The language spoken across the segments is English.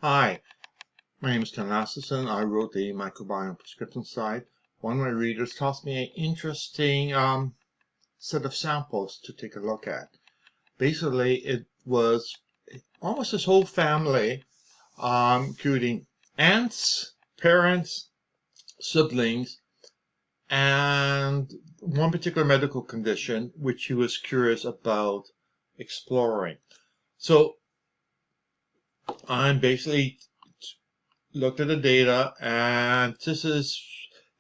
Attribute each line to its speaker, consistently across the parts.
Speaker 1: Hi, my name is Ken Lasseson. I wrote the microbiome prescription site. One of my readers tossed me an interesting set of samples to take a look at. Basically, it was almost this whole family, including aunts, parents, siblings, and one particular medical condition which he was curious about exploring. So I'm basically looked at the data, and this is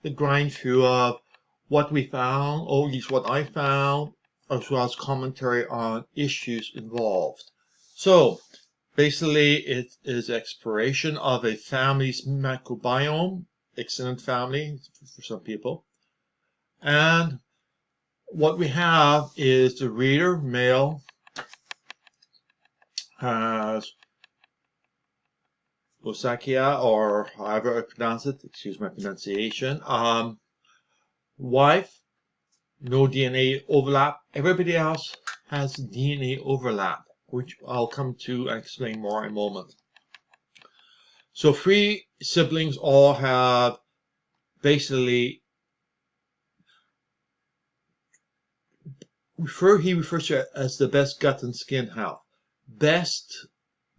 Speaker 1: the grind through of what we found, or at least what I found, as well as commentary on issues involved. So basically, it is exploration of a family's microbiome, extended family for some people. And what we have is the reader, male, has Osakia, or however I pronounce it, excuse my pronunciation. Wife, no DNA overlap. Everybody else has DNA overlap, which I'll come to explain more in a moment. So 3 siblings all have basically he refers to it as the best gut and skin health. Best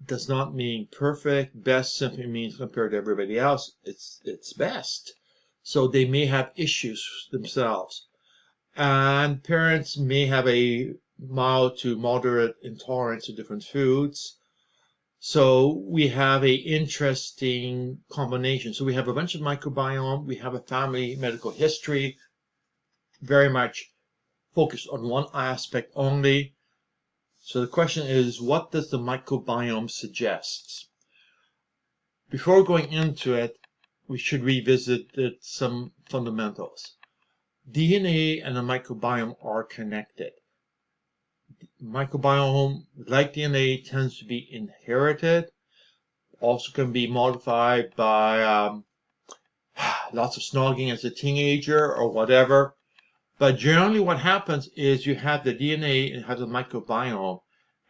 Speaker 1: does not mean perfect. Best simply means compared to everybody else, it's best. So they may have issues themselves. And parents may have a mild to moderate intolerance to different foods. So we have a interesting combination. So we have a bunch of microbiome, we have a family medical history, very much focused on one aspect only. So the question is, what does the microbiome suggest? Before going into it, we should revisit some fundamentals. DNA and the microbiome are connected. Microbiome, like DNA, tends to be inherited, also can be modified by lots of snogging as a teenager or whatever. But generally what happens is you have the DNA and have the microbiome,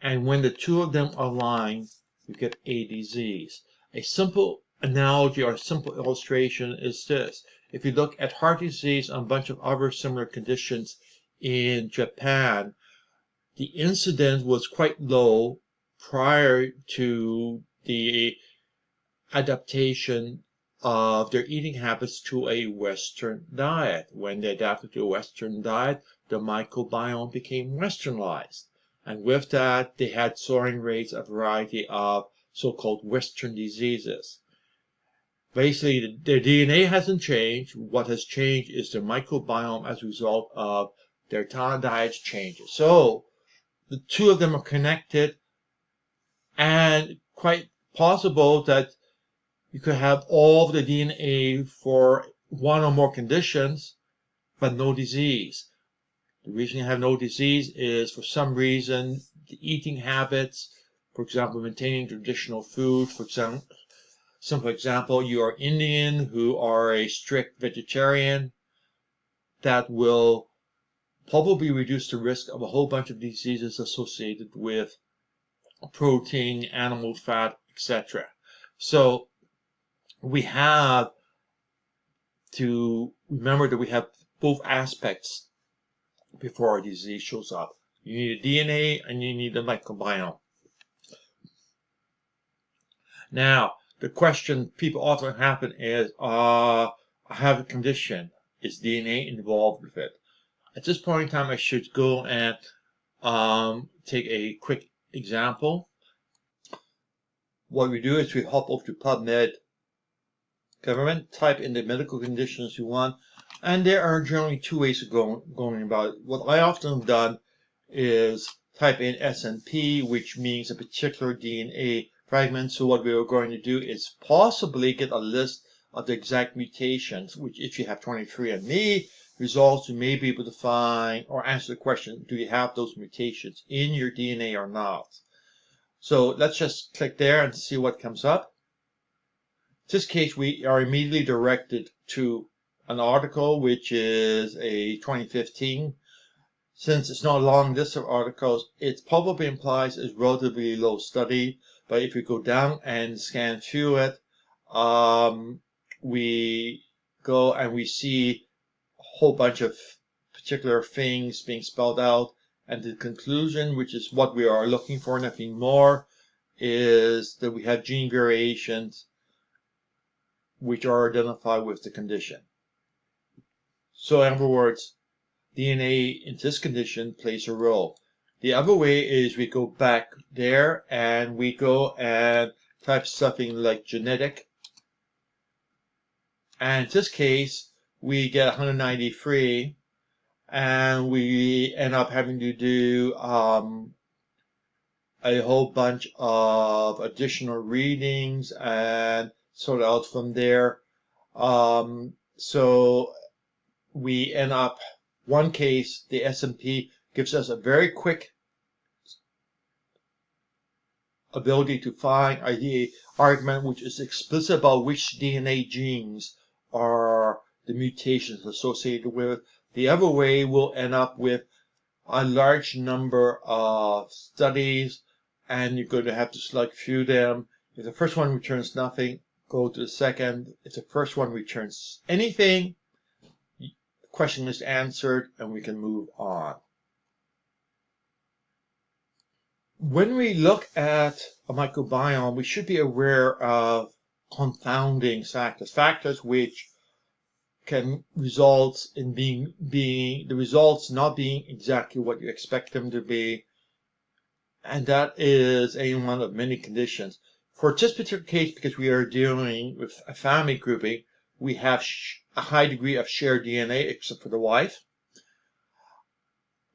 Speaker 1: and when the two of them align, you get a disease. A simple analogy or simple illustration is this. If you look at heart disease and a bunch of other similar conditions in Japan, the incidence was quite low prior to the adaptation of their eating habits to a Western diet. When they adapted to a Western diet, the microbiome became Westernized. And with that, they had soaring rates of a variety of so-called Western diseases. Basically, their DNA hasn't changed. What has changed is their microbiome as a result of their diet changes. So the two of them are connected, and quite possible that you could have all the DNA for one or more conditions, but no disease. The reason you have no disease is for some reason the eating habits, for example, maintaining traditional food. For example, simple example, you are Indian who are a strict vegetarian, that will probably reduce the risk of a whole bunch of diseases associated with protein, animal fat, etc. So we have to remember that we have both aspects before a disease shows up. You need a DNA and you need a microbiome. Now, the question people often have is, I have a condition. Is DNA involved with it? At this point in time, I should go and take a quick example. What we do is we hop over to PubMed government, type in the medical conditions you want, and there are generally 2 ways of going about it. What I often have done is type in SNP, which means a particular DNA fragment. So what we are going to do is possibly get a list of the exact mutations, which if you have 23andMe results, you may be able to find or answer the question, do you have those mutations in your DNA or not? So let's just click there and see what comes up. In this case, we are immediately directed to an article which is a 2015. Since it's not a long list of articles, it probably implies it's relatively low study, But if we go down and scan through it, we go and we see a whole bunch of particular things being spelled out, and the conclusion, which is what we are looking for, nothing more, is that we have gene variations which are identified with the condition. So in other words, DNA in this condition plays a role. The other way is we go back there and we go and type something like genetic. And in this case, we get 193, and we end up having to do a whole bunch of additional readings and sort out from there. So we end up, one case, the SMP gives us a very quick ability to find the argument which is explicit about which DNA genes are the mutations associated with. The other way will end up with a large number of studies, and you're going to have to select through them. If the first one returns nothing, go to the second. If the first one returns anything, the question is answered and we can move on. When we look at a microbiome, we should be aware of confounding factors which can result in the results not being exactly what you expect them to be, and that is one of many conditions. For this particular case, because we are dealing with a family grouping, we have a high degree of shared DNA, except for the wife.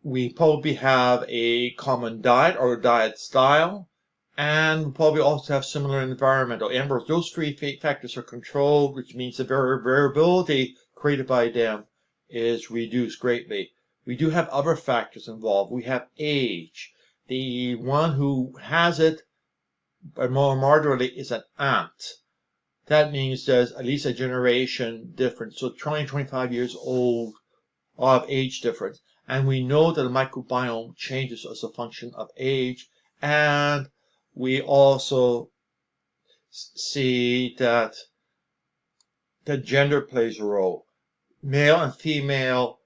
Speaker 1: We probably have a common diet or diet style, and we probably also have similar environmental. In other words, those three factors are controlled, which means the variability created by them is reduced greatly. We do have other factors involved. We have age. The one who has it, but more moderately, is an aunt. That means there's at least a generation difference. So 20, 25 years old of age difference. And we know that the microbiome changes as a function of age. And we also see that the gender plays a role. Male and female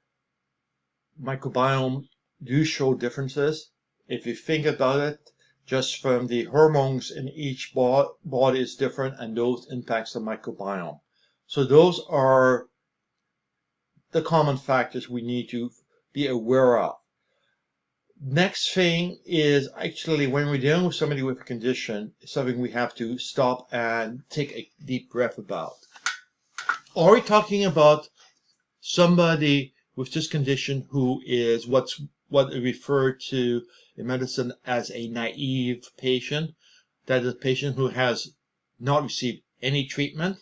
Speaker 1: microbiome do show differences. If you think about it, just from the hormones in each body is different, and those impacts the microbiome. So those are the common factors we need to be aware of. Next thing is actually when we're dealing with somebody with a condition, something we have to stop and take a deep breath about. Are we talking about somebody with this condition who is what is referred to in medicine as a naive patient? That is a patient who has not received any treatment,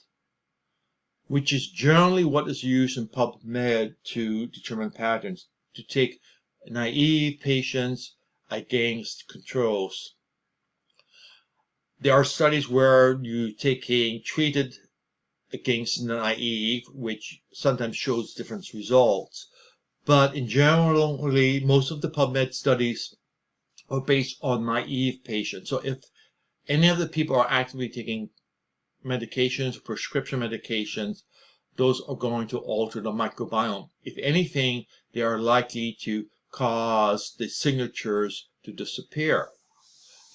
Speaker 1: which is generally what is used in PubMed to determine patterns, to take naive patients against controls. There are studies where you're taking treated against naive, which sometimes shows different results. But in general, most of the PubMed studies are based on naive patients. So if any of the people are actively taking medications, prescription medications, those are going to alter the microbiome. If anything, they are likely to cause the signatures to disappear,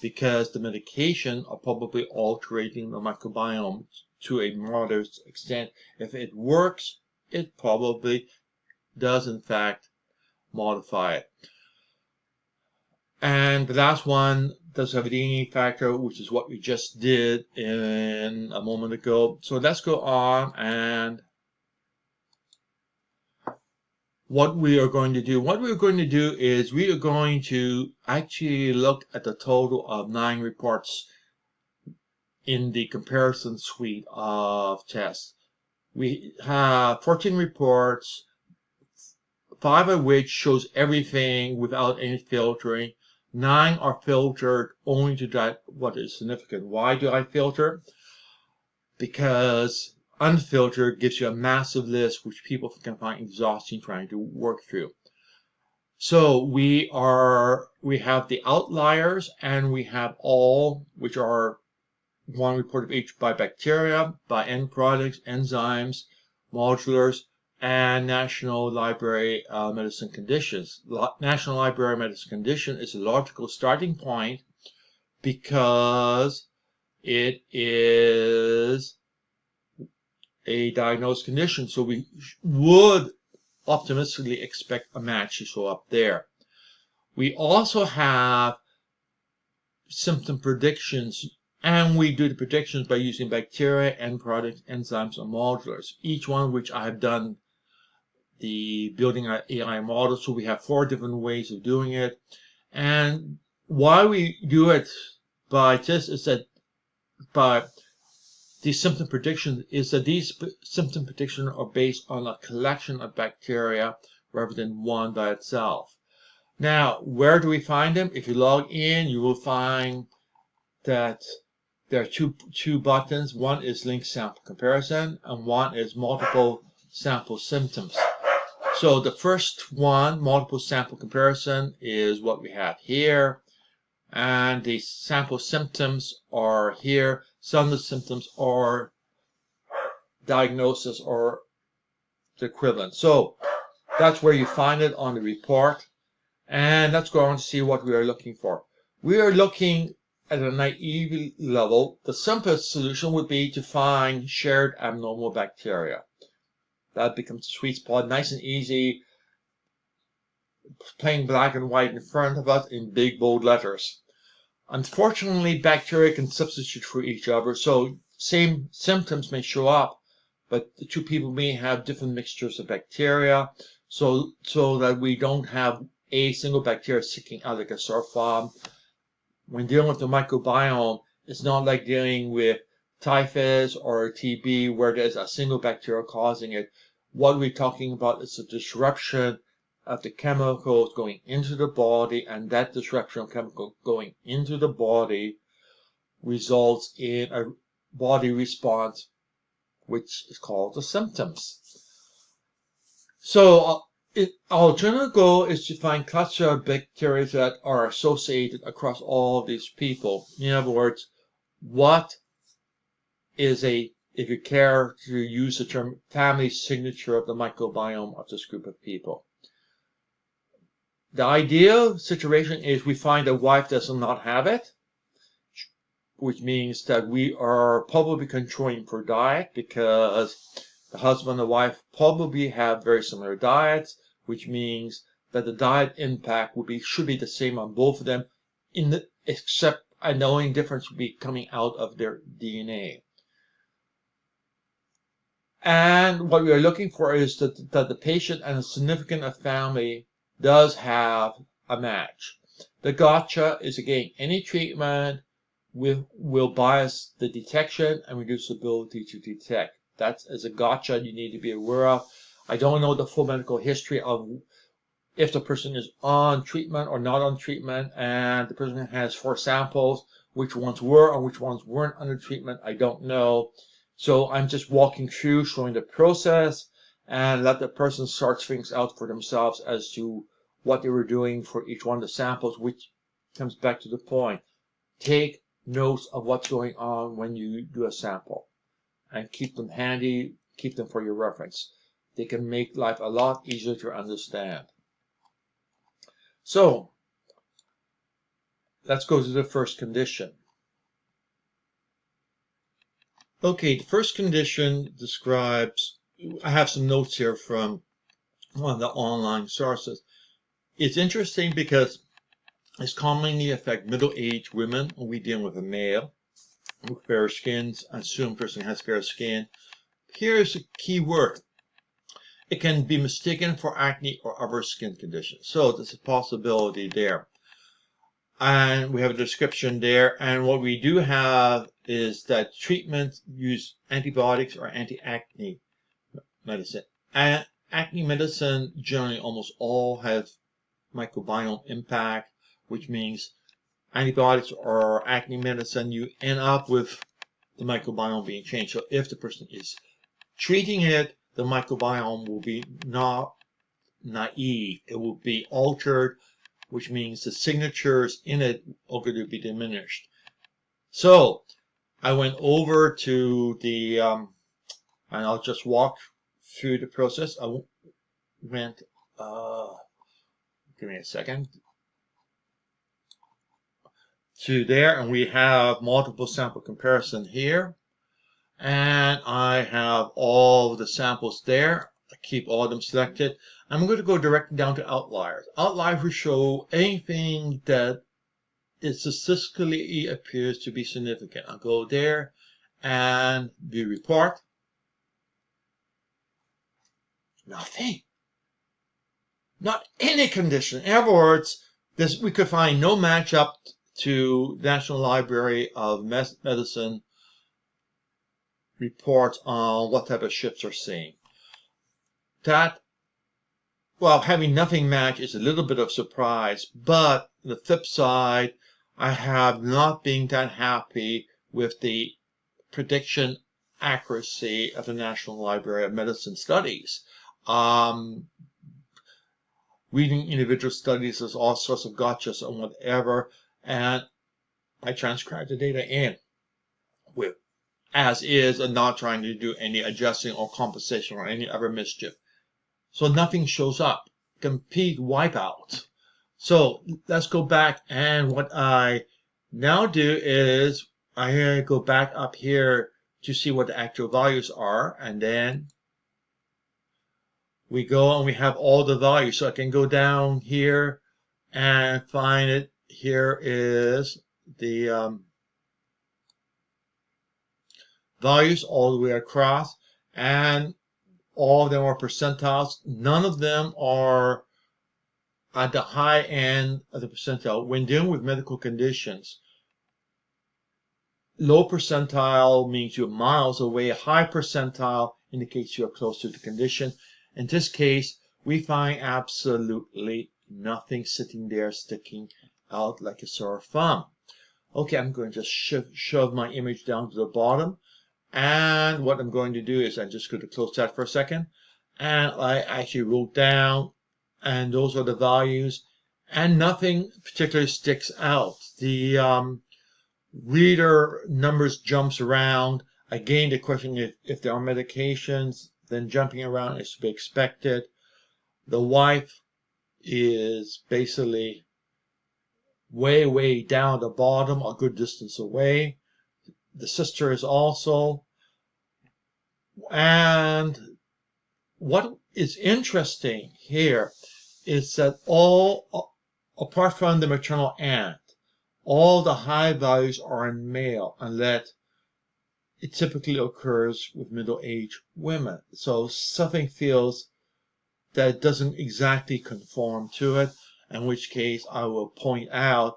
Speaker 1: because the medication are probably altering the microbiome to a moderate extent. If it works, it probably does in fact modify it. And the last one does have a DNA factor, which is what we just did in a moment ago. So let's go on, and what we are going to do. What we're going to do is we are going to actually look at the total of 9 reports in the comparison suite of tests. We have 14 reports, 5 of which shows everything without any filtering. 9 are filtered only to that what is significant. Why do I filter? Because unfiltered gives you a massive list which people can find exhausting trying to work through. So we have the outliers, and we have all, which are one report of each by bacteria, by end products, enzymes, modulars, and National Library Medicine conditions. National Library Medicine condition is a logical starting point because it is a diagnosed condition. So we would optimistically expect a match to show up there. We also have symptom predictions, and we do the predictions by using bacteria, end products, enzymes, and modulars, each one of which I have done the building an AI model. So we have 4 different ways of doing it. And why we do it by this is that by these symptom predictions is that these symptom predictions are based on a collection of bacteria rather than one by itself. Now, where do we find them? If you log in, you will find that there are two buttons. One is link sample comparison, and one is multiple sample symptoms. So the first one, multiple sample comparison, is what we have here, and the sample symptoms are here. Some of the symptoms are diagnosis or the equivalent. So that's where you find it on the report. And let's go on to see what we are looking for. We are looking at a naive level. The simplest solution would be to find shared abnormal bacteria. That becomes a sweet spot, nice and easy, plain black and white in front of us in big bold letters. Unfortunately, bacteria can substitute for each other, so same symptoms may show up, but the two people may have different mixtures of bacteria, so that we don't have a single bacteria sticking out like a sore thumb. When dealing with the microbiome, it's not like dealing with typhus or TB where there's a single bacteria causing it. What we're talking about is a disruption of the chemicals going into the body, and that disruption of chemical going into the body results in a body response, which is called the symptoms. So our general goal is to find cluster of bacteria that are associated across all of these people. In other words, what is if you care to use the term, family signature of the microbiome of this group of people. The ideal situation is we find a wife does not have it, which means that we are probably controlling for diet because the husband and wife probably have very similar diets, which means that the diet impact should be the same on both of them, except the only difference would be coming out of their DNA. And what we are looking for is that the patient and a significant family does have a match. The gotcha is, again, any treatment will bias the detection and reduce the ability to detect. That is a gotcha you need to be aware of. I don't know the full medical history of if the person is on treatment or not on treatment, and the person has 4 samples, which ones were and which ones weren't under treatment, I don't know. So I'm just walking through, showing the process, and let the person sort things out for themselves as to what they were doing for each one of the samples, which comes back to the point. Take notes of what's going on when you do a sample and keep them handy, keep them for your reference. They can make life a lot easier to understand. So let's go to the first condition. Okay, the first condition describes, I have some notes here from one of the online sources. It's interesting because it's commonly affect middle-aged women when we deal with a male with fair skins. I assume a person has fair skin. Here's a key word. It can be mistaken for acne or other skin conditions. So there's a possibility there. And we have a description there. And what we do have is that treatment use antibiotics or anti-acne medicine. Acne medicine generally almost all have microbiome impact, which means antibiotics or acne medicine, you end up with the microbiome being changed. So if the person is treating it, the microbiome will be not naive. It will be altered, which means the signatures in it are going to be diminished. So I went over to the, and I'll just walk through the process. I went, give me a second, to there, and we have multiple sample comparison here. And I have all the samples there. I keep all of them selected. I'm going to go directly down to outliers. Outliers will show anything that it statistically appears to be significant. I'll go there and view report. Nothing. Not any condition. In other words, we could find no match up to National Library of Medicine reports on what type of shifts are seen. That, well, having nothing match is a little bit of surprise, but the flip side, I have not been that happy with the prediction accuracy of the National Library of Medicine studies. Reading individual studies, there's all sorts of gotchas and whatever, and I transcribe the data in with as is and not trying to do any adjusting or compensation or any other mischief. So nothing shows up. Complete wipeout. So let's go back, and what I now do is I go back up here to see what the actual values are, and then we go and we have all the values. So I can go down here and find it. Here is the values all the way across, and all of them are percentiles. None of them are at the high end of the percentile. When dealing with medical conditions, low percentile means you're miles away. High percentile indicates you're close to the condition. In this case, we find absolutely nothing sitting there sticking out like a sore thumb. Okay, I'm going to just shove my image down to the bottom. And what I'm going to do is I'm just going to close that for a second. And I actually wrote down, and those are the values, and nothing particularly sticks out. The reader numbers jumps around. Again, the question is if there are medications, then jumping around is to be expected. The wife is basically way, way down at the bottom, a good distance away. The sister is also. And what is interesting here is that apart from the maternal aunt, all the high values are in male, unless it typically occurs with middle-aged women. So something feels that it doesn't exactly conform to it, in which case I will point out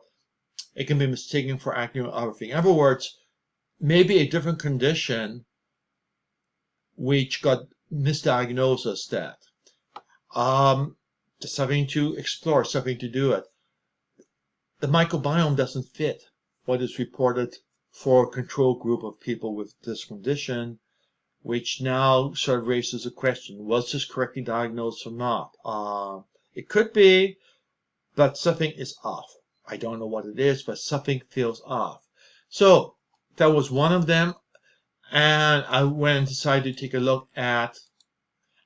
Speaker 1: it can be mistaken for acne or other thing. In other words, maybe a different condition which got misdiagnosed as that. Just something to explore, something to do it. The microbiome doesn't fit what is reported for a control group of people with this condition, which now sort of raises a question, was this correctly diagnosed or not? It could be, but something is off. I don't know what it is, but something feels off. So that was one of them. And I went and decided to take a look at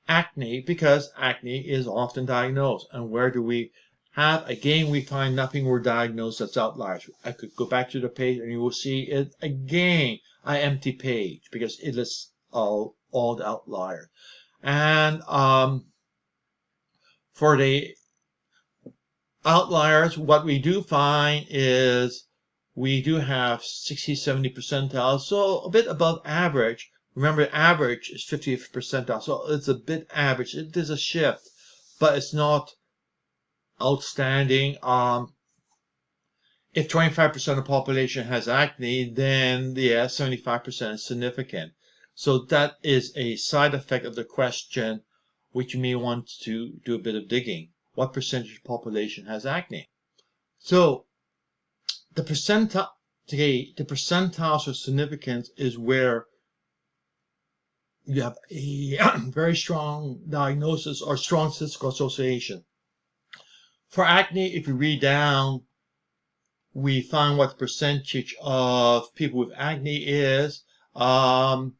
Speaker 1: acne, because acne is often diagnosed. And where do we have? Again, we find nothing were diagnosed that's outliers. I could go back to the page and you will see it again, an empty page, because it lists all the outliers. And for the outliers, what we do find is we do have 60, 70 percentiles, so a bit above average. Remember, average is 50th percentile, so it's a bit average. It is a shift, but it's not outstanding. If 25% of the population has acne, then yeah, 75% is significant. So that is a side effect of the question, which you may want to do a bit of digging. What percentage of the population has acne? So the percentiles of significance is where you have a very strong diagnosis or strong statistical association. For acne, if you read down, we find what the percentage of people with acne is, and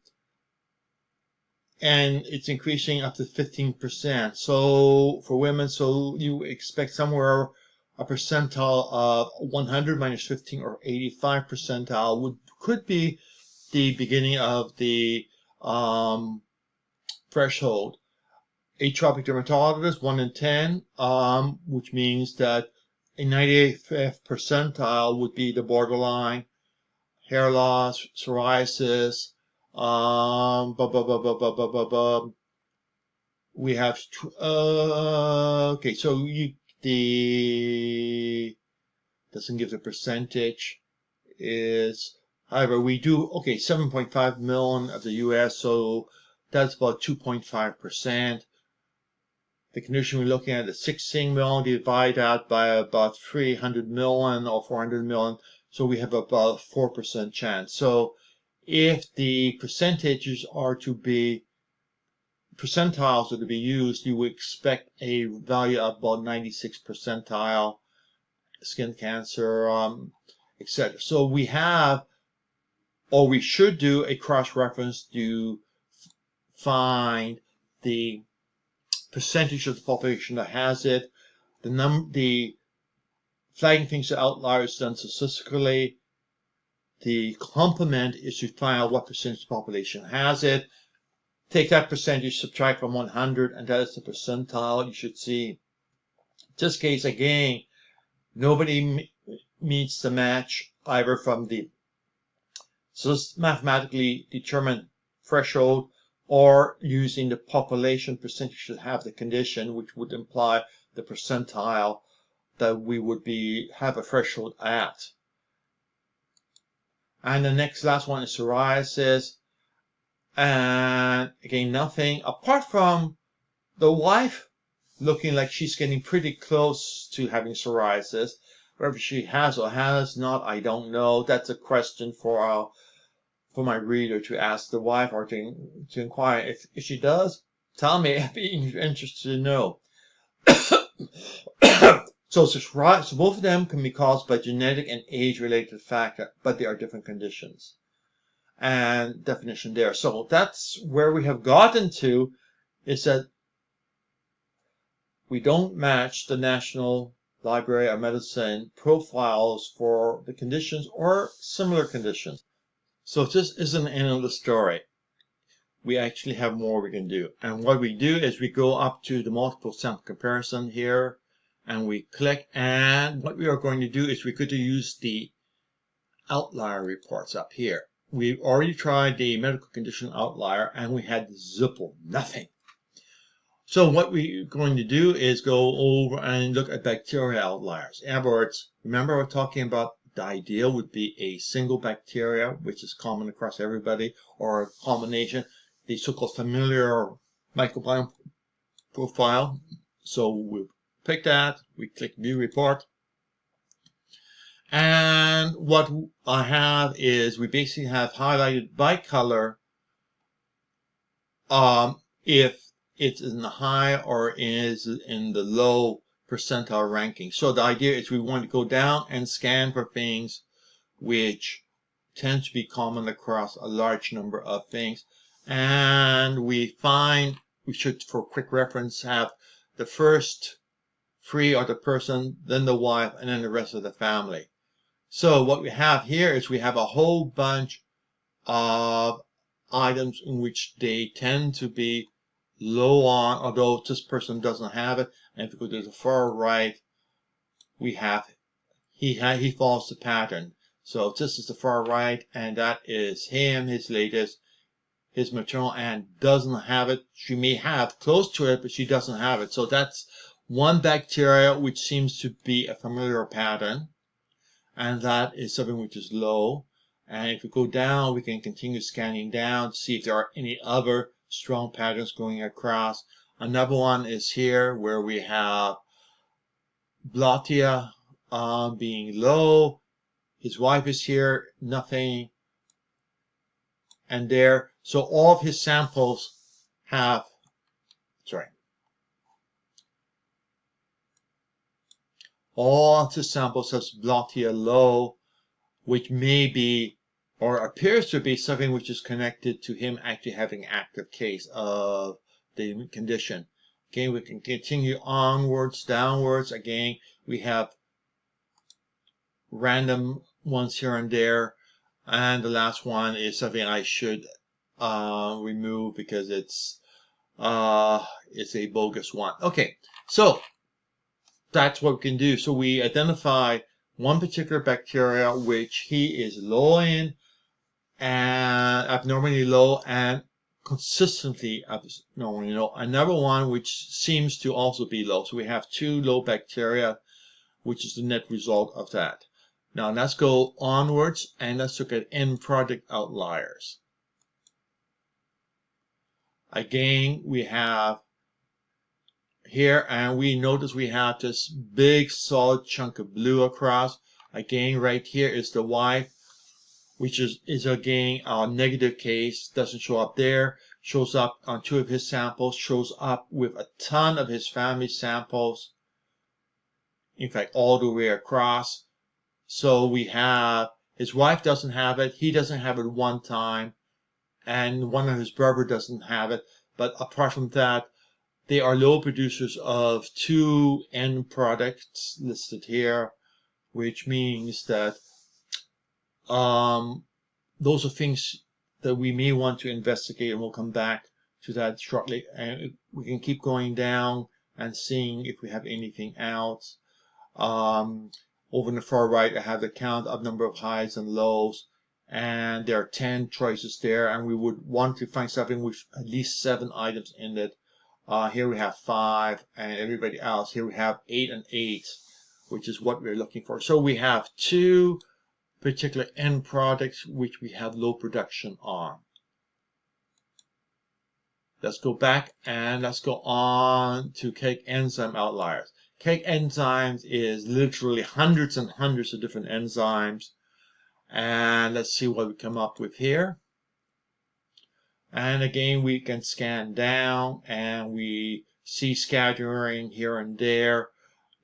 Speaker 1: it's increasing up to 15%. So for women, so you expect somewhere a percentile of 100 minus 15 or 85 percentile could be the beginning of the threshold. Atopic dermatitis, 1 in 10, which means that a 98th percentile would be the borderline. Hair loss, psoriasis, we have, okay, so the, doesn't give the percentage, is, however, we do, okay, 7.5 million of the US, so that's about 2.5%. The condition we're looking at is 16 million, divide that by about 300 million or 400 million, so we have about a 4% chance. So if the percentages are to be, percentiles are to be used, you would expect a value of about 96 percentile, skin cancer, etc. So we have, or we should do, a cross-reference to find the percentage of the population that has it. The flagging things to outliers done statistically. The complement is to find out what percentage of the population has it. Take that percentage, subtract from 100, and that is the percentile you should see. In this case, again, nobody meets the match either from the mathematically determined threshold or using the population percentage to have the condition, which would imply the percentile that we would have a threshold at. And the last one is psoriasis. And again, nothing apart from the wife looking like she's getting pretty close to having psoriasis. Whether she has or has not, I don't know. That's a question for my reader to ask the wife or to inquire. If she does, tell me. I'd be interested to know. So both of them can be caused by genetic and age-related factor, but they are different conditions. And definition there. So that's where we have gotten to, is that we don't match the National Library of Medicine profiles for the conditions or similar conditions. So this isn't the end of the story. We actually have more we can do. And what we do is we go up to the multiple sample comparison here, and we click, and what we are going to do is we could use the outlier reports up here. We've already tried the medical condition outlier, and we had zippo, nothing. So what we're going to do is go over and look at bacteria outliers. In other words, remember we're talking about the ideal would be a single bacteria, which is common across everybody, or a combination, the so-called familiar microbiome profile. So we pick that, we click View Report. And what I have is we basically have highlighted by color if it's in the high or is in the low percentile ranking. So the idea is we want to go down and scan for things which tend to be common across a large number of things. And we find we should, for quick reference, have the first three are the person, then the wife, and then the rest of the family. So what we have here is we have a whole bunch of items in which they tend to be low on, although this person doesn't have it. And if we go to the far right, we have he follows the pattern. So this is the far right, and that is him, his latest. His maternal aunt doesn't have it. She may have close to it, but she doesn't have it. So that's one bacteria which seems to be a familiar pattern, and that is something which is low. And if we go down, we can continue scanning down to see if there are any other strong patterns going across. Another one is here where we have Blottia being low. His wife is here, nothing. and there. So all of his samples have, all of his samples have blot here low, which may be, or appears to be, something which is connected to him actually having active case of the condition. Again, we can continue onwards, downwards. Again, we have random ones here and there. And the last one is something I should remove because it's a bogus one. Okay, so that's what we can do. So we identify one particular bacteria which he is low in, and abnormally low, and consistently abnormally low. Another one which seems to also be low. So we have 2 low bacteria, which is the net result of that. Now let's go onwards and let's look at end product outliers. Again, we have here, and we notice we have this big solid chunk of blue across. Again, right here is the Y, which is again a negative case, doesn't show up there, shows up on 2 of his samples, shows up with a ton of his family samples, in fact all the way across. So we have, his wife doesn't have it, he doesn't have it one time, and one of his brother doesn't have it, but apart from that, they are low producers of 2 end products listed here, which means that those are things that we may want to investigate, and we'll come back to that shortly. And we can keep going down and seeing if we have anything else. Over in the far right, I have the count of number of highs and lows, and there are 10 choices there, and we would want to find something with at least 7 items in it. Here we have 5, and everybody else, here we have 8 and 8, which is what we're looking for. So we have 2 particular end products which we have low production on. Let's go back and let's go on to cake enzyme outliers. Cake enzymes is literally hundreds and hundreds of different enzymes, and let's see what we come up with here. And again, we can scan down and we see scattering here and there.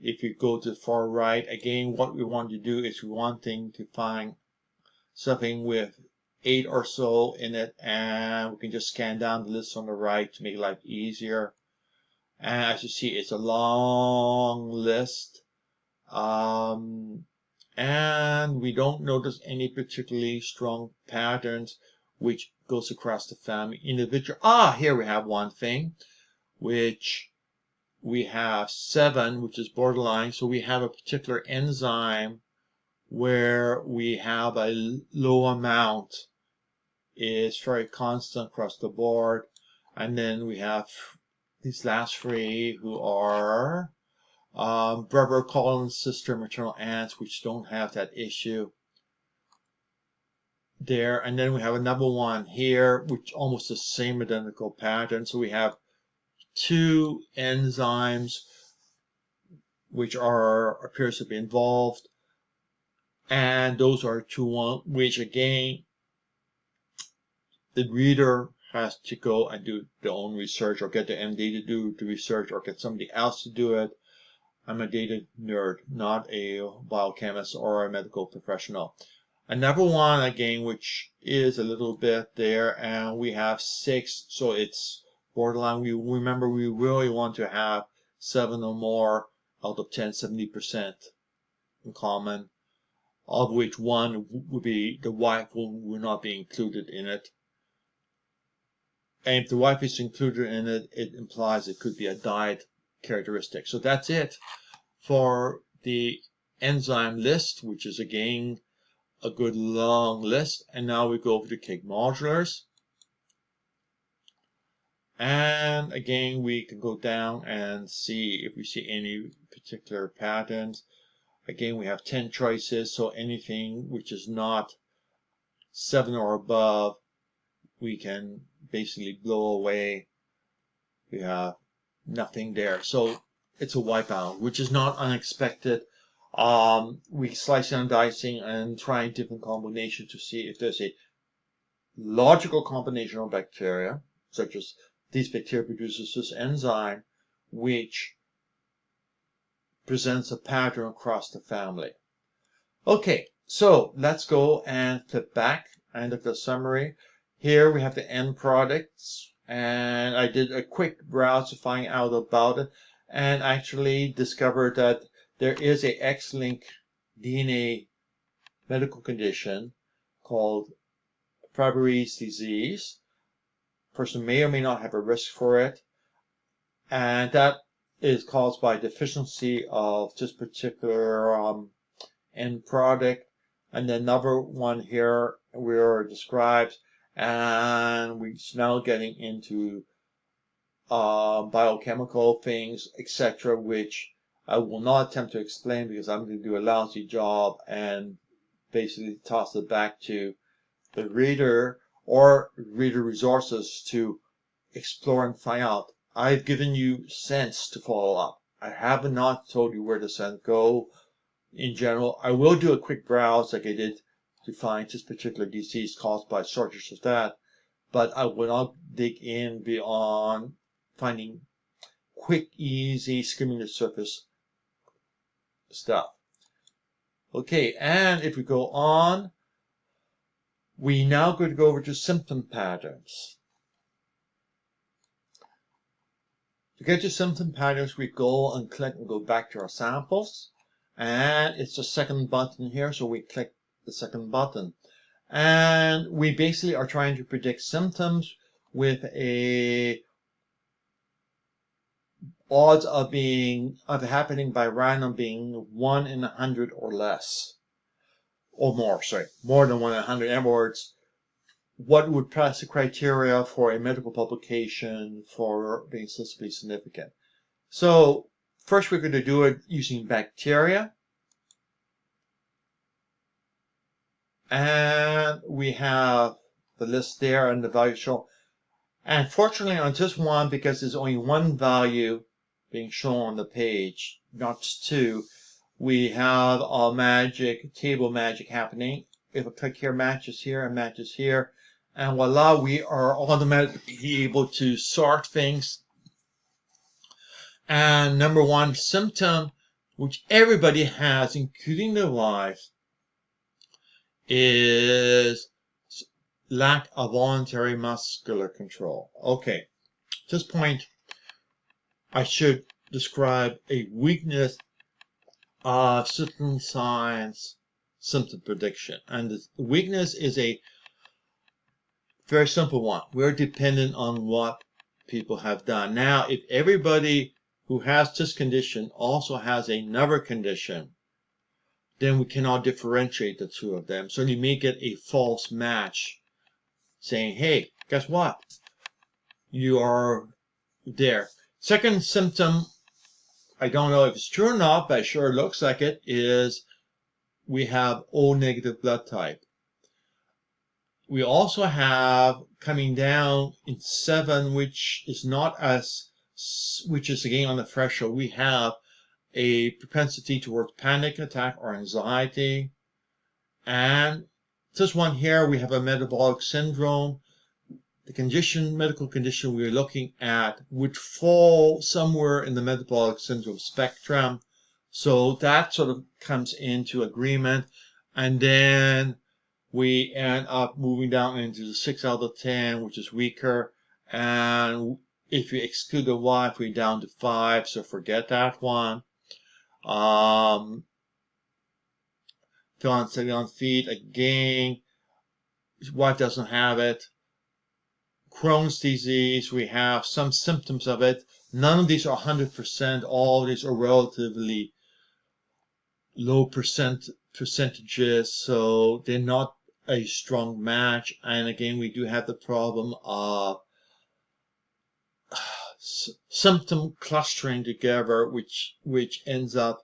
Speaker 1: If you go to the far right, again, what we want to do is we want to find something with 8 or so in it, and we can just scan down the list on the right to make life easier. And as you see, it's a long list, and we don't notice any particularly strong patterns which goes across the family individual. Here we have one thing, which we have 7, which is borderline. So we have a particular enzyme where we have a low amount is very constant across the board, and then we have these last 3 who are brother, colon, sister, maternal aunts, which don't have that issue there. And then we have another one here, which almost the same identical pattern. So we have 2 enzymes which appears to be involved, and those are 2 which again the reader has to go and do their own research, or get the MD to do the research, or get somebody else to do it. I'm a data nerd, not a biochemist or a medical professional. Another one again, which is a little bit there, and we have 6, so it's borderline. We remember we really want to have 7 or more out of 10, 70% in common, of which 1 would be the wife will not be included in it. And if the wife is included in it, it implies it could be a diet characteristic. So that's it for the enzyme list, which is again a good long list. And now we go over to cake modulars. And again, we can go down and see if we see any particular patterns. Again, we have 10 choices, so anything which is not 7 or above, we can basically blow away. We have nothing there. So it's a wipeout, which is not unexpected. We slice and dicing and trying different combinations to see if there's a logical combination of bacteria, such as these bacteria produces this enzyme, which presents a pattern across the family. Okay, so let's go and flip back and look at the summary. Here we have the end products, and I did a quick browse to find out about it, and actually discovered that there is a X-linked DNA medical condition called Fabry's disease. A person may or may not have a risk for it, and that is caused by deficiency of this particular end product. And another one here where it describes, and we're now getting into biochemical things, etc., which I will not attempt to explain because I'm going to do a lousy job and basically toss it back to the reader or reader resources to explore and find out. I've given you sense to follow up. I have not told you where the scent go. In general, I will do a quick browse like I did to find this particular disease caused by shortage of that, but I will not dig in beyond finding quick, easy, skimming the surface stuff. Okay, and if we go on, we now going to go over to symptom patterns. To get to symptom patterns, we go and click and go back to our samples. And it's the second button here, so we click the second button. And we basically are trying to predict symptoms with a odds of happening by random being 1 in 100 or less. Or more, sorry, more than 1 in 100. In other words, what would pass the criteria for a medical publication for being statistically significant? So first we're going to do it using bacteria. And we have the list there and the value shown. And fortunately on this one, because there's only one value being shown on the page, not two, we have a table magic happening. If I click here, matches here and matches here, and voila, we are automatically able to sort things. And number one symptom, which everybody has, including their wives, is lack of voluntary muscular control. Okay, at this point, I should describe a weakness of certain science symptom prediction. And the weakness is a very simple one. We're dependent on what people have done. Now, if everybody who has this condition also has another condition, then we cannot differentiate the two of them. So you may get a false match saying, hey, guess what? You are there. Second symptom, I don't know if it's true or not, but it sure looks like it, is we have O negative blood type. We also have coming down in 7, which is again on the threshold, we have a propensity towards panic attack or anxiety. And this one here, we have a metabolic syndrome. The medical condition we're looking at would fall somewhere in the metabolic syndrome spectrum. So that sort of comes into agreement. And then we end up moving down into the 6 out of 10, which is weaker. And if you exclude the wife, we're down to 5. So forget that one. Feeling steady on feet, again, his wife doesn't have it. Crohn's disease, we have some symptoms of it. None of these are 100%. All of these are relatively low percentages, so they're not a strong match. And again, we do have the problem of symptom clustering together, which ends up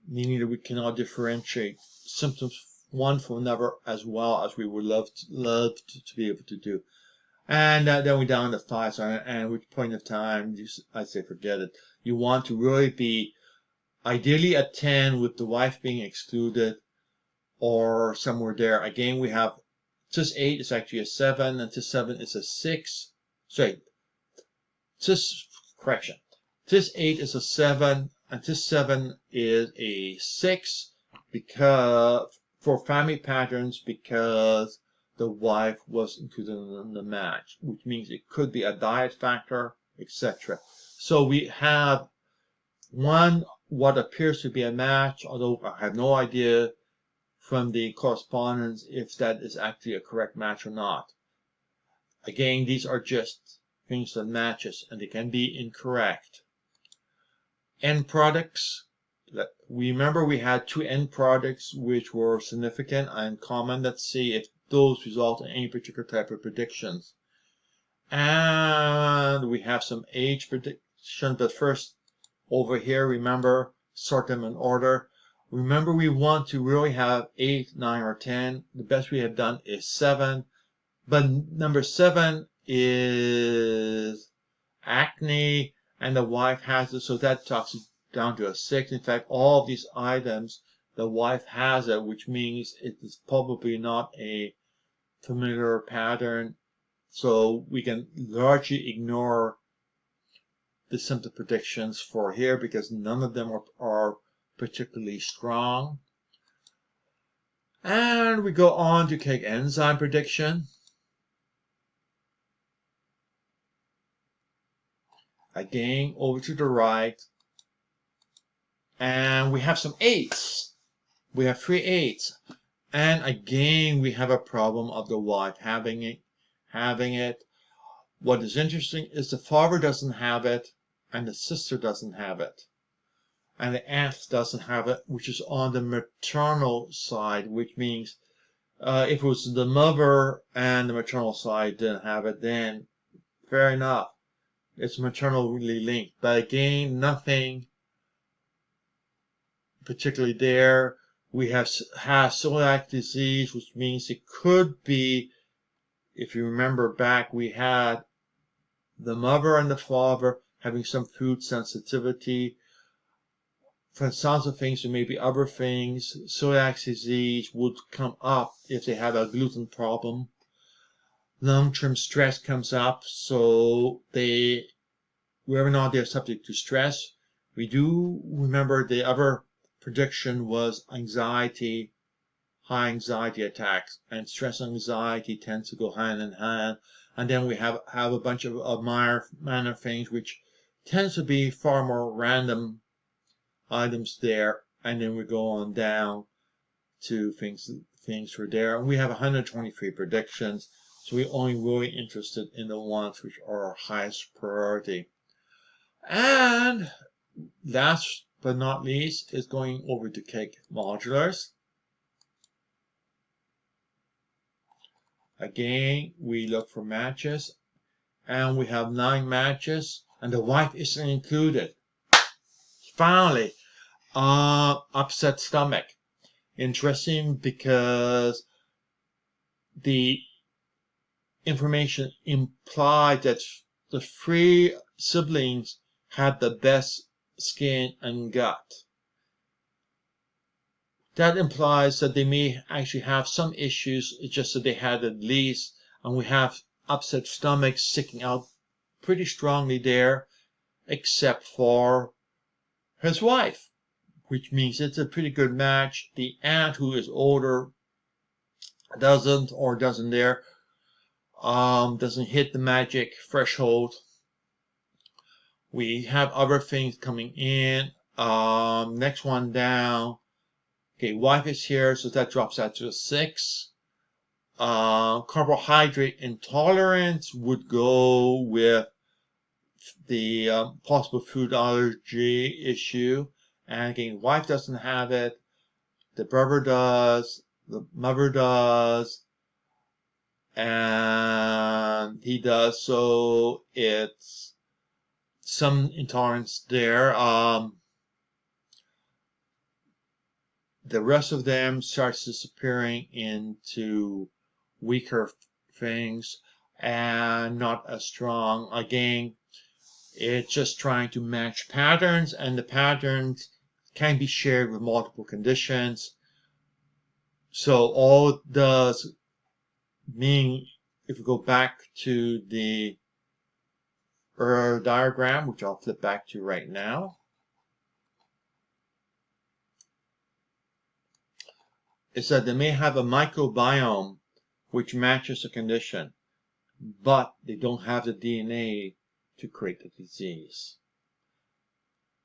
Speaker 1: meaning that we cannot differentiate symptoms one from another as well as we would love to be able to do. And then we're down to 5, so at which point of time, I say forget it. You want to really be ideally at 10 with the wife being excluded or somewhere there. Again, we have Cis 8 is actually a 7, and Cis 7 is a 6. Sorry, correction. Cis 8 is a 7, and Cis 7 is a 6 because for family patterns because the wife was included in the match, which means it could be a diet factor, etc. So we have what appears to be a match, although I have no idea from the correspondence if that is actually a correct match or not. Again, these are just things that matches, and they can be incorrect. End products. Remember we had 2 end products which were significant and common. Let's see if those result in any particular type of predictions. And we have some age predictions, but first over here, remember, sort them in order. Remember, we want to really have 8, 9, or 10. The best we have done is 7. But number 7 is acne, and the wife has it, so that talks it down to a 6. In fact, all of these items, the wife has it, which means it is probably not a familiar pattern. So we can largely ignore the symptom predictions for here because none of them are particularly strong. And we go on to take enzyme prediction. Again, over to the right. And we have some 8s. We have 3 8s. And again, we have a problem of the wife having it. What is interesting is the father doesn't have it, and the sister doesn't have it. And the aunt doesn't have it, which is on the maternal side, which means if it was the mother and the maternal side didn't have it, then fair enough. It's maternally linked. But again, nothing particularly there. We have celiac disease, which means it could be, if you remember back, we had the mother and the father having some food sensitivity. For the sounds of things, there may be other things. Celiac disease would come up if they have a gluten problem. Long-term stress comes up, so whether or not they're subject to stress. We do remember the other prediction was anxiety, high anxiety attacks, and stress and anxiety tends to go hand in hand. And then we have a bunch of minor things which tends to be far more random items there, and then we go on down to things for there, and we have 123 predictions, so we're only really interested in the ones which are our highest priority. And last but not least is going over to cake modulars. Again, we look for matches, and we have 9 matches, and the wife isn't included. Finally, upset stomach. Interesting because the information implied that the 3 siblings had the best skin and gut. That implies that they may actually have some issues, it's just that they had at least, and we have upset stomach sticking out pretty strongly there, except for his wife, which means it's a pretty good match. The aunt, who is older, doesn't there, doesn't hit the magic threshold. We have other things coming in. Next one down. Okay, wife is here, so that drops out to a 6. Carbohydrate intolerance would go with the possible food allergy issue. And again, wife doesn't have it. The brother does. The mother does. And he does. So it's some intolerance there. The rest of them starts disappearing into weaker things and not as strong. Again, it's just trying to match patterns, and the patterns can be shared with multiple conditions. So all it does Meaning, if we go back to the diagram, which I'll flip back to right now, is that they may have a microbiome which matches the condition, but they don't have the DNA to create the disease.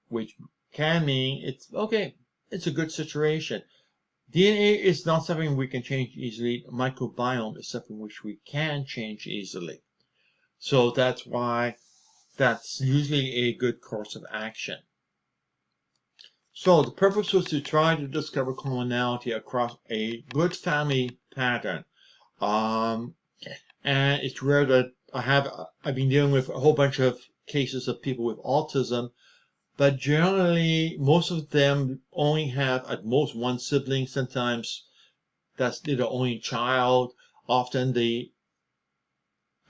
Speaker 1: Which can mean it's okay, it's a good situation. DNA is not something we can change easily. Microbiome is something which we can change easily. So that's why that's usually a good course of action. So the purpose was to try to discover commonality across a good family pattern. And it's rare that I've been dealing with a whole bunch of cases of people with autism, but generally most of them only have at most one sibling. Sometimes that's the only child. Often the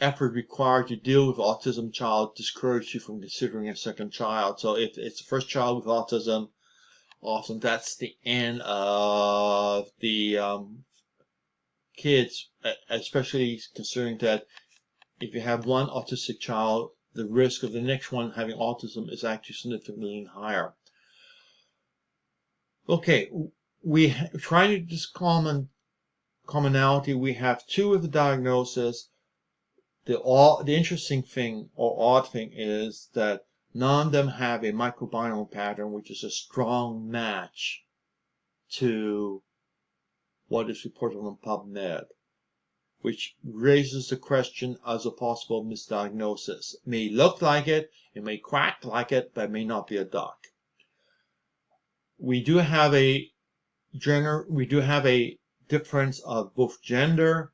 Speaker 1: effort required to deal with autism child discourages you from considering a second child. So if it's the first child with autism, often that's the end of the kids, especially considering that if you have one autistic child, the risk of the next one having autism is actually significantly higher. Okay, we trying to discover commonality. We have two of the diagnosis. The interesting thing or odd thing is that none of them have a microbiome pattern, which is a strong match to what is reported on PubMed, which raises the question as a possible misdiagnosis. It may look like it may quack like it, but it may not be a duck. We do have a difference of both gender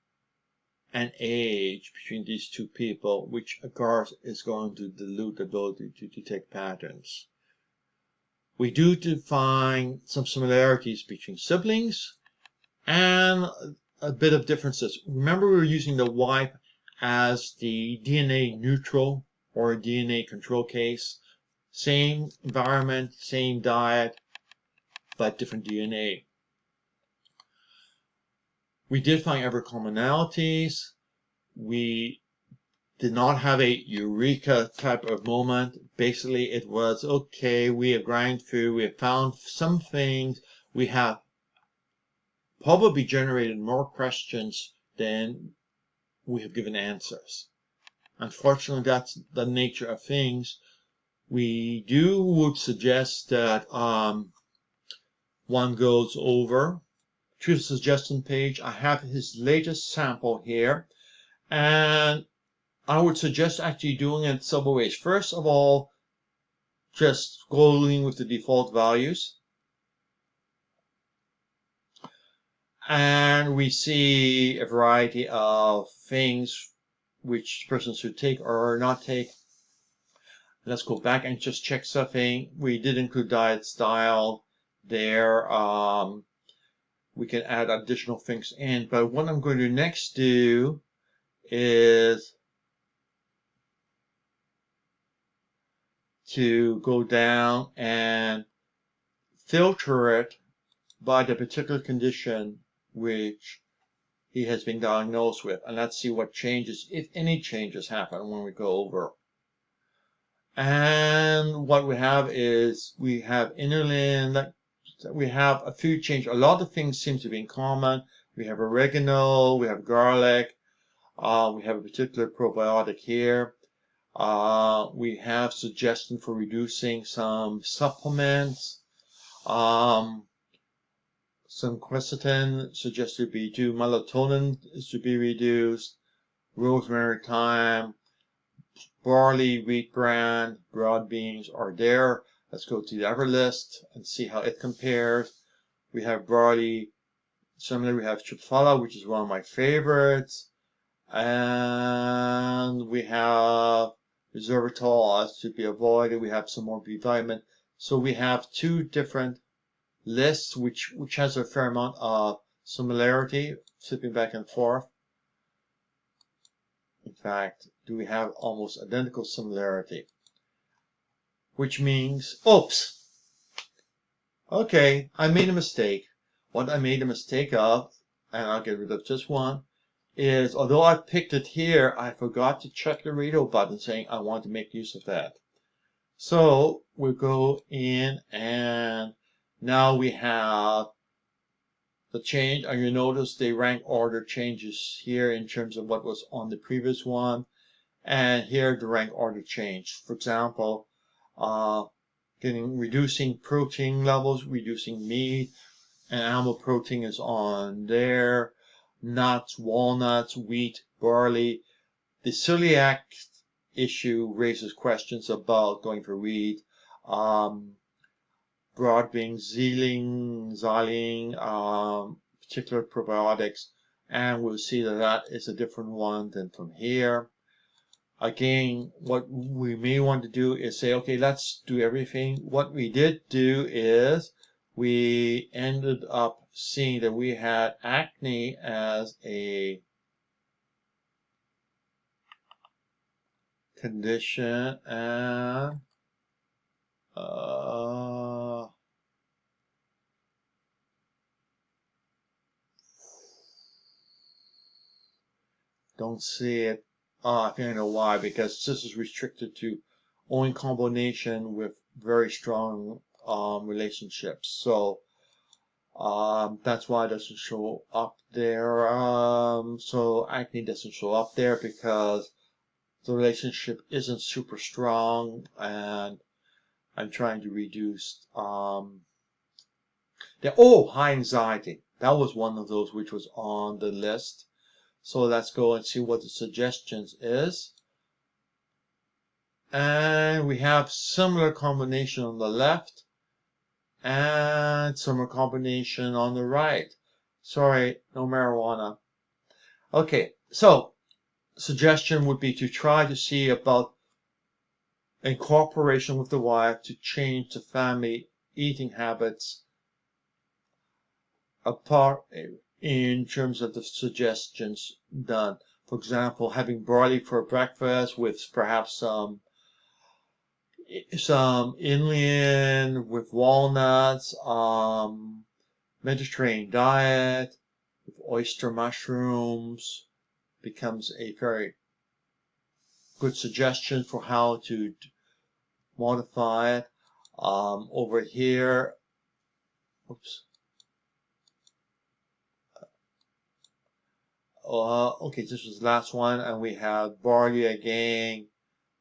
Speaker 1: and age between these two people, which of course is going to dilute the ability to detect patterns. We do find some similarities between siblings and a bit of differences. Remember, we were using the wife as the DNA neutral or DNA control case. Same environment, same diet, but different DNA. We did find other commonalities. We did not have a eureka type of moment. Basically, it was, okay, we have grind through, we have found some things, we have probably generated more questions than we have given answers. Unfortunately, that's the nature of things. We would suggest that one goes over to the suggestion page. I have his latest sample here, and I would suggest actually doing it several ways. First of all, just scrolling with the default values. And we see a variety of things which persons should take or not take. Let's go back and just check something. We did include diet style there. We can add additional things in, but what I'm going to next do is to go down and filter it by the particular condition which he has been diagnosed with. And let's see what changes, if any changes, happen when we go over. And what we have is we have inulin. We have a few changes. A lot of things seem to be in common. We have oregano, we have garlic, we have a particular probiotic here. We have suggestion for reducing some supplements. Some quercetin suggested to be reduced. Melatonin is to be reduced. Rosemary, thyme, barley, wheat bran, broad beans are there. Let's go to the other list and see how it compares. We have barley. Similarly, we have triphala, which is one of my favorites. And we have resveratrol as to be avoided. We have some more B vitamin. So we have two different lists, which has a fair amount of similarity, flipping back and forth. In fact, do we have almost identical similarity? Which means, oops, okay, I made a mistake. What I made a mistake of, and I'll get rid of just one, is, although I picked it here, I forgot to check the radio button saying I want to make use of that. So we'll go in, and now we have the change, and you notice the rank order changes here in terms of what was on the previous one, and here the rank order change. For example, reducing protein levels, reducing meat, and animal protein is on there. Nuts, walnuts, wheat, barley. The celiac issue raises questions about going for wheat. Broadbing, xylene, particular probiotics, and we'll see that that is a different one than from here. Again, what we may want to do is say, okay, let's do everything. What we did do is we ended up seeing that we had acne as a condition, and don't see it. I think I know why, because this is restricted to only combination with very strong relationships. So that's why it doesn't show up there. So acne doesn't show up there because the relationship isn't super strong, and I'm trying to reduce high anxiety. That was one of those which was on the list. So let's go and see what the suggestions is. And we have similar combination on the left and similar combination on the right. Sorry, no marijuana. Okay, so suggestion would be to try to see about incorporation with the wife to change the family eating habits apart in terms of the suggestions done. For example, having barley for breakfast with perhaps some inulin with walnuts, Mediterranean diet with oyster mushrooms becomes a very good suggestion for how to modify it. Over here, oops. Okay, this was the last one, and we have barley again,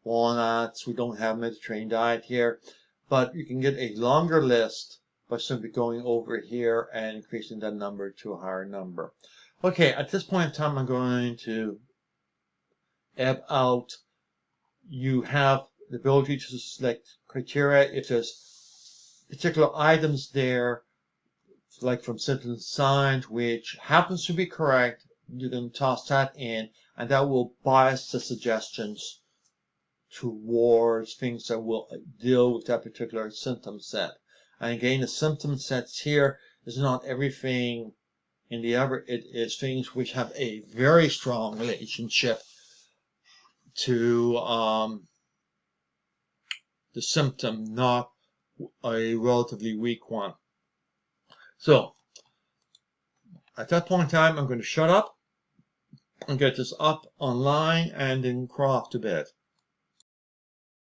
Speaker 1: walnuts. We don't have Mediterranean diet here, but you can get a longer list by simply going over here and increasing that number to a higher number. Okay, at this point in time, I'm going to ebb out. You have the ability to select criteria. If there's particular items there, like from Symptom Signs, which happens to be correct, you can toss that in, and that will bias the suggestions towards things that will deal with that particular symptom set. And again, the symptom sets here is not everything in the other. It is things which have a very strong relationship to the symptom, not a relatively weak one. So at that point in time, I'm going to shut up and get this up online and then crawl off to bed.